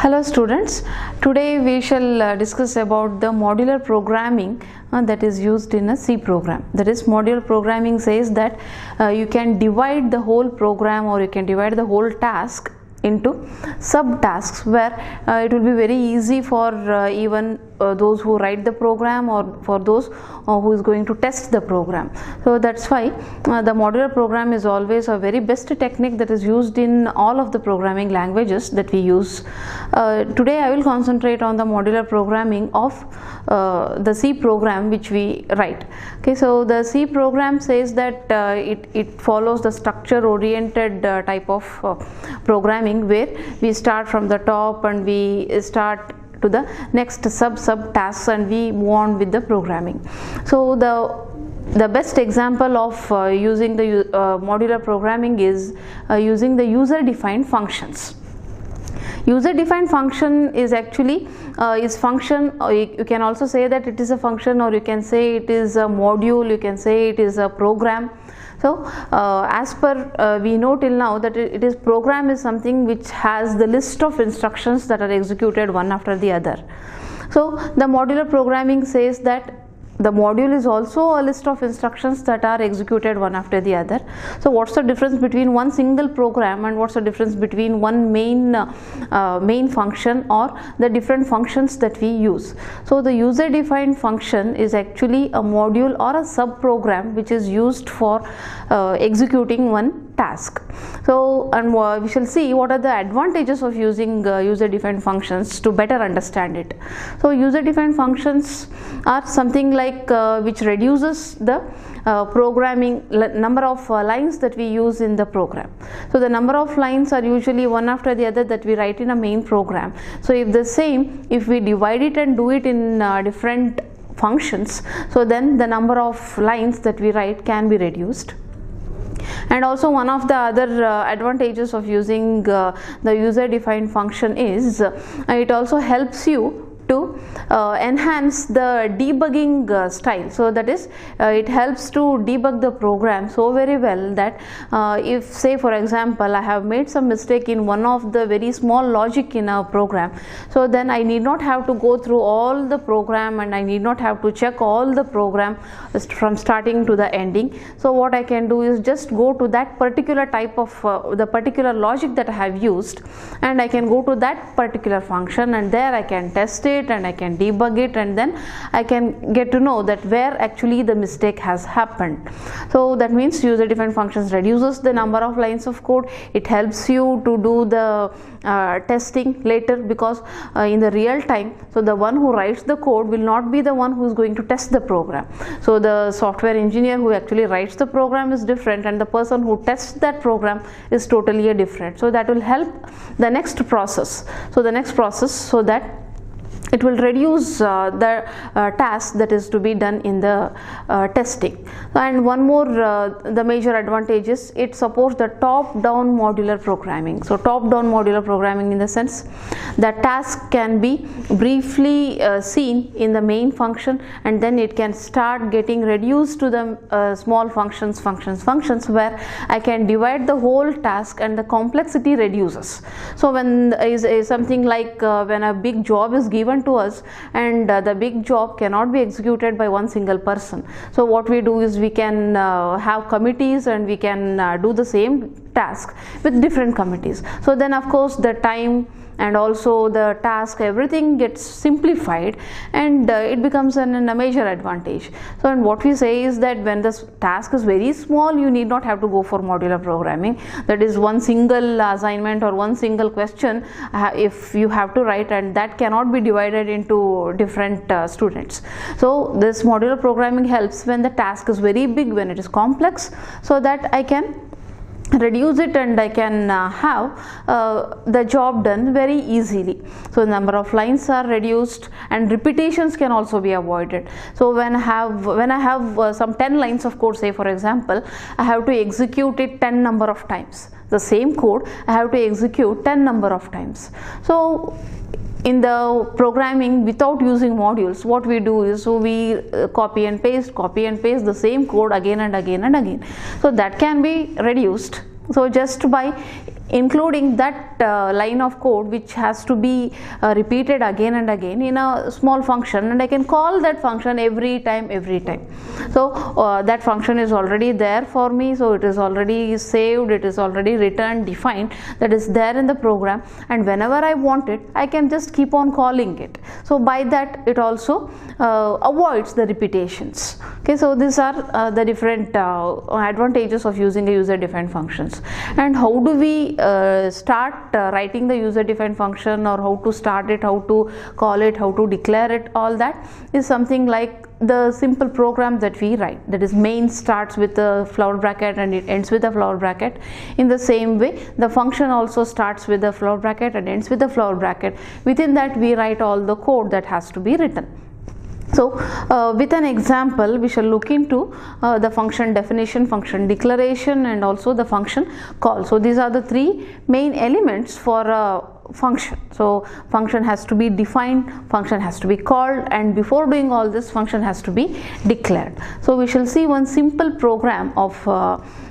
Hello students, today we shall discuss about the modular programming that is used in a C program. That is, modular programming says that you can divide the whole program or you can divide the whole task into subtasks where it will be very easy for even those who write the program or for those who is going to test the program. So that's why the modular program is always a very best technique that is used in all of the programming languages that we use. Today I will concentrate on the modular programming of the C program which we write. Okay, so the C program says that it follows the structure oriented type of programming where we start from the top and we start to the next sub tasks and we move on with the programming. So the best example of using the modular programming is using the user defined functions. User defined function is actually is function, you can also say that it is a function, or you can say it is a module, you can say it is a program. So as per we know till now that it is program is something which has the list of instructions that are executed one after the other. So the modular programming says that the module is also a list of instructions that are executed one after the other. So what's the difference between one single program and what's the difference between one main function or the different functions that we use? So the user defined function is actually a module or a sub program which is used for executing one task. So and we shall see what are the advantages of using user defined functions to better understand it. So user defined functions are something like which reduces the programming number of lines that we use in the program. So the number of lines are usually one after the other that we write in a main program. So if we divide it and do it in different functions, so then the number of lines that we write can be reduced. And also one of the other advantages of using the user defined function is it also helps you to enhance the debugging style. So that is, it helps to debug the program so very well that if, say for example, I have made some mistake in one of the very small logic in a program, so then I need not have to go through all the program and I need not have to check all the program from starting to the ending. So what I can do is just go to that particular type of the particular logic that I have used, and I can go to that particular function, and there I can test it and I can debug it, and then I can get to know that where actually the mistake has happened. So that means user defined functions reduces the number of lines of code. It helps you to do the testing later, because in the real time, so the one who writes the code will not be the one who is going to test the program. So the software engineer who actually writes the program is different, and the person who tests that program is totally different. So that will help the next process. So the next process, so that it will reduce the task that is to be done in the testing. And one more the major advantage is it supports the top down modular programming. So top down modular programming in the sense that task can be briefly seen in the main function, and then it can start getting reduced to the small functions where I can divide the whole task and the complexity reduces. So when is something like when a big job is given to us and the big job cannot be executed by one single person, so what we do is we can have committees and we can do the same task with different committees. So then of course the time and also the task, everything gets simplified, and it becomes a major advantage. So and what we say is that when the task is very small, you need not have to go for modular programming. That is one single assignment or one single question if you have to write, and that cannot be divided into different students. So this modular programming helps when the task is very big, when it is complex, so that I can reduce it and I can have the job done very easily. So the number of lines are reduced and repetitions can also be avoided. So when I have some 10 lines of code, say for example, I have to execute it 10 number of times. The same code I have to execute 10 number of times. So in the programming without using modules, what we do is, so we copy and paste the same code again and again and again. So that can be reduced. So just by including that line of code which has to be repeated again and again in a small function, and I can call that function every time. So that function is already there for me, so it is already saved, it is already returned, defined, that is there in the program, and whenever I want it I can just keep on calling it. So by that it also avoids the repetitions. Okay, so these are the different advantages of using a user defined functions. And how do we start writing the user defined function, or how to start it, how to call it, how to declare it? All that is something like the simple program that we write, that is main starts with a flower bracket and it ends with a flower bracket. In the same way, the function also starts with a flower bracket and ends with a flower bracket. Within that we write all the code that has to be written. So with an example we shall look into the function definition, function declaration, and also the function call. So these are the three main elements for a function. So function has to be defined, function has to be called, and before doing all this, function has to be declared. So we shall see one simple program of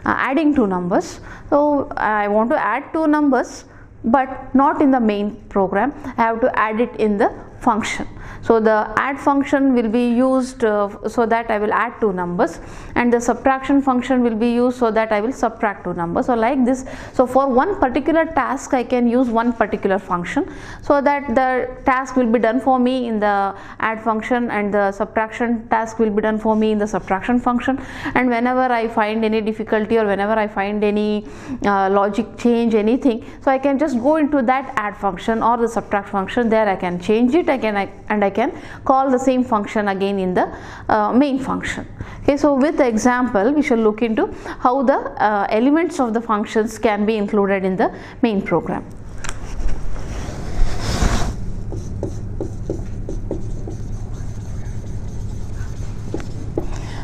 adding two numbers. So I want to add two numbers, but not in the main program. I have to add it in the function. So the add function will be used so that I will add two numbers, and the subtraction function will be used so that I will subtract two numbers. So like this. So for one particular task I can use one particular function, so that the task will be done for me in the add function, and the subtraction task will be done for me in the subtraction function. And whenever I find any difficulty, or whenever I find any logic change, anything, so I can just go into that add function or the subtract function. There I can change it, and I can call the same function again in the main function. Okay, so with the example we shall look into how the elements of the functions can be included in the main program.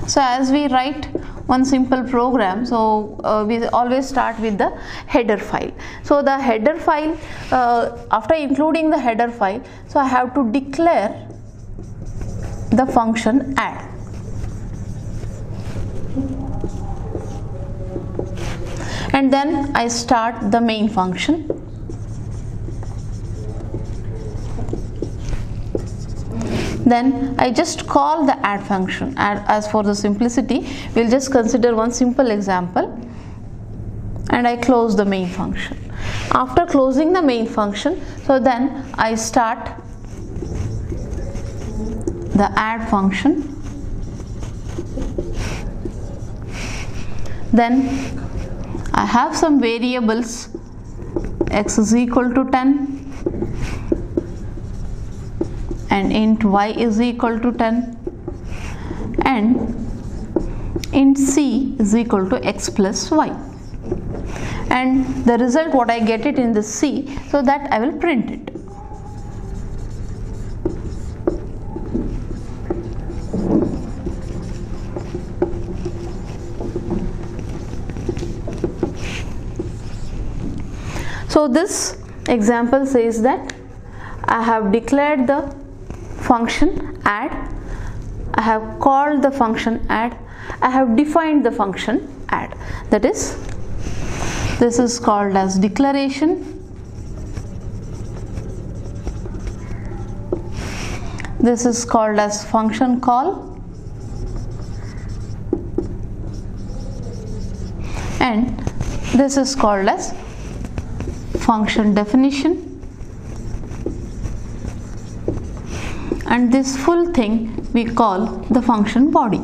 So as we write one simple program, so we always start with the header file. So the header file, after including the header file, so I have to declare the function add. And then I start the main function. Then I just call the add function. As for the simplicity, we'll just consider one simple example, and I close the main function. After closing the main function, so then I start the add function. Then I have some variables, x is equal to 10 and int y is equal to 10 and int c is equal to x plus y, and the result what I get it in the C, so that I will print it. So this example says that I have declared the function add, I have called the function add, I have defined the function add. That is, this is called as declaration, this is called as function call, and this is called as function definition, and this full thing we call the function body.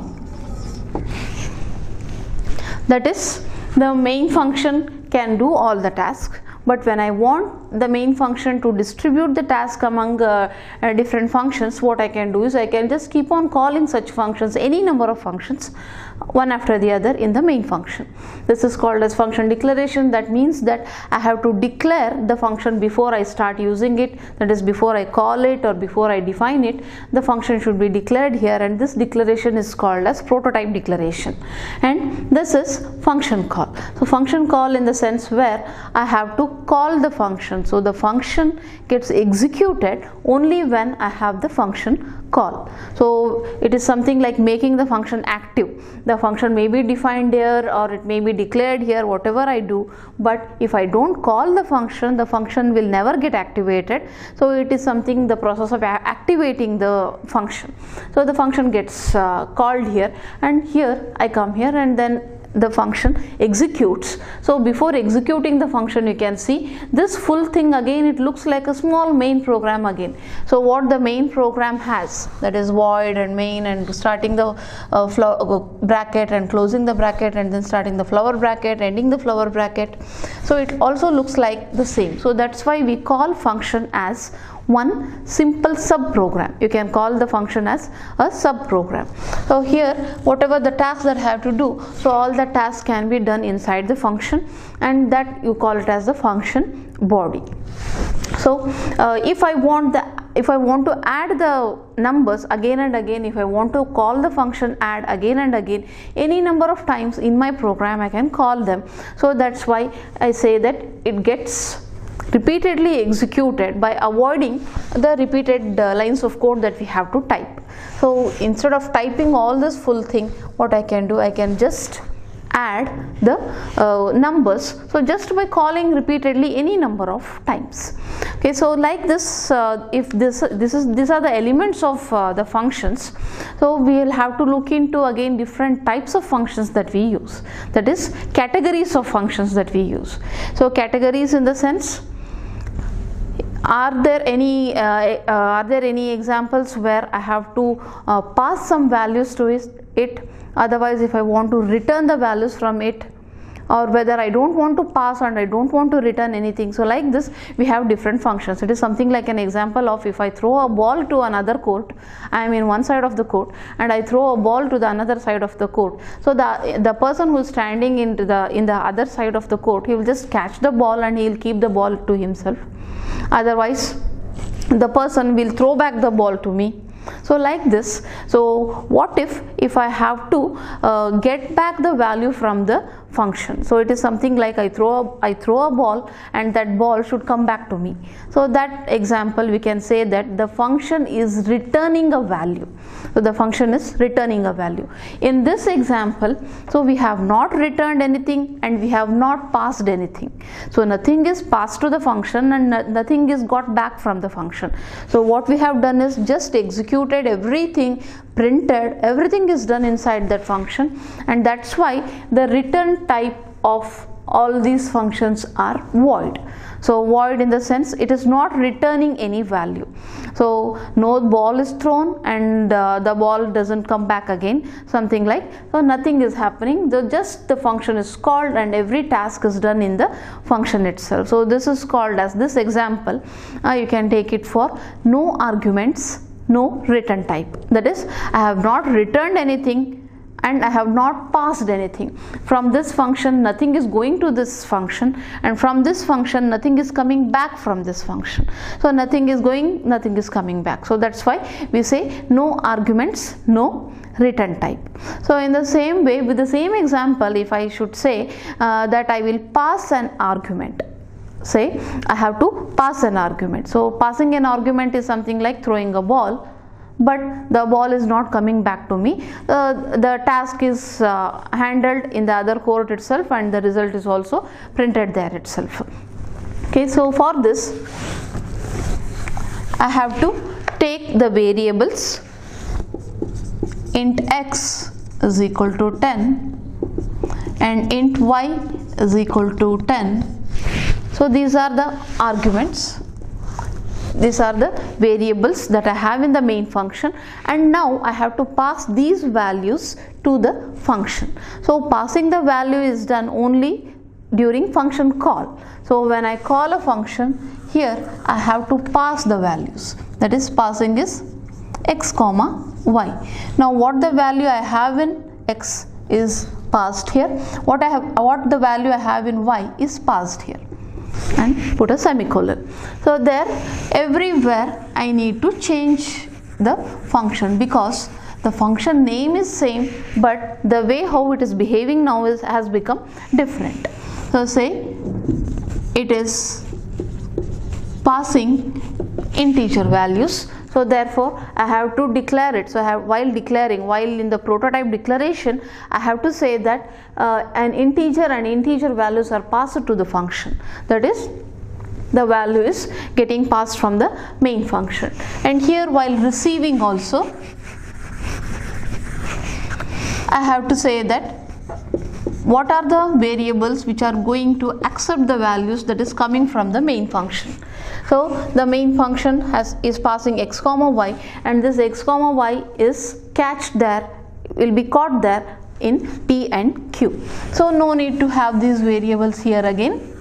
That is, the main function can do all the tasks, but when I want the main function to distribute the task among different functions, what I can do is I can just keep on calling such functions, any number of functions, one after the other in the main function. This is called as function declaration. That means that I have to declare the function before I start using it, that is, before I call it or before I define it, the function should be declared here, and this declaration is called as prototype declaration. And this is function call. So function call in the sense where I have to call the function function. So the function gets executed only when I have the function call. So it is something like making the function active. The function may be defined here or it may be declared here, whatever I do, but if I don't call the function will never get activated. So it is something, the process of activating the function. So the function gets called here, and here I come here and then the function executes. So before executing the function, you can see this full thing again, it looks like a small main program again. So what the main program has, that is void and main, and starting the bracket and closing the bracket, and then starting the flower bracket, ending the flower bracket. So it also looks like the same. So that's why we call function as one simple sub program. You can call the function as a sub program. So here whatever the tasks that I have to do, so all the tasks can be done inside the function, and that you call it as the function body. So if I want to add the numbers again and again, if I want to call the function add again and again, any number of times in my program I can call them. So that's why I say that it gets repeatedly executed by avoiding the repeated lines of code that we have to type. So instead of typing all this full thing, what I can do, I can just add the numbers, so just by calling repeatedly any number of times. Okay, so like this, if these are the elements of the functions, so we will have to look into again different types of functions that we use, that is categories of functions that we use. So categories in the sense, are there any examples where I have to pass some values to it? Otherwise, if I want to return the values from it, or whether I don't want to pass and I don't want to return anything. So like this, we have different functions. It is something like an example of, if I throw a ball to another court, I am in one side of the court, and I throw a ball to the another side of the court. So the person who is standing in the other side of the court, he will just catch the ball and he will keep the ball to himself. Otherwise, the person will throw back the ball to me. So like this. So what if I have to get back the value from the function? So it is something like I throw a ball and that ball should come back to me. So that example, we can say that the function is returning a value. So the function is returning a value. In this example, so we have not returned anything and we have not passed anything. So nothing is passed to the function and nothing is got back from the function. So what we have done is just executed everything, printed, everything is done inside that function, and that's why the return type of all these functions are void. So void in the sense it is not returning any value. So no ball is thrown and the ball doesn't come back again, something like, so nothing is happening, just the function is called and every task is done in the function itself. So this is called as, this example you can take it for no arguments, no return type. That is, I have not returned anything and I have not passed anything. From this function nothing is going to this function, and from this function nothing is coming back from this function. So nothing is going, nothing is coming back. So that's why we say no arguments, no return type. So in the same way, with the same example, if I should say that I will pass an argument, say I have to pass an argument. So passing an argument is something like throwing a ball, but the ball is not coming back to me. The task is handled in the other court itself and the result is also printed there itself. Okay, so for this I have to take the variables int x is equal to 10 and int y is equal to 10. So these are the arguments. These are the variables that I have in the main function, and now I have to pass these values to the function. So passing the value is done only during function call. So when I call a function, here I have to pass the values. That is, passing is x comma y. Now what the value I have in x is passed here. What the value I have in y is passed here, and put a semicolon. So there, everywhere I need to change the function because the function name is same, but the way how it is behaving now has become different. So say it is passing integer values. So therefore I have to declare it. So while in the prototype declaration, I have to say that an integer and integer values are passed to the function. That is, the value is getting passed from the main function. And here while receiving also, I have to say that what are the variables which are going to accept the values that is coming from the main function. So the main function is passing x comma y, and this x comma y is will be caught there in P and Q. So no need to have these variables here again.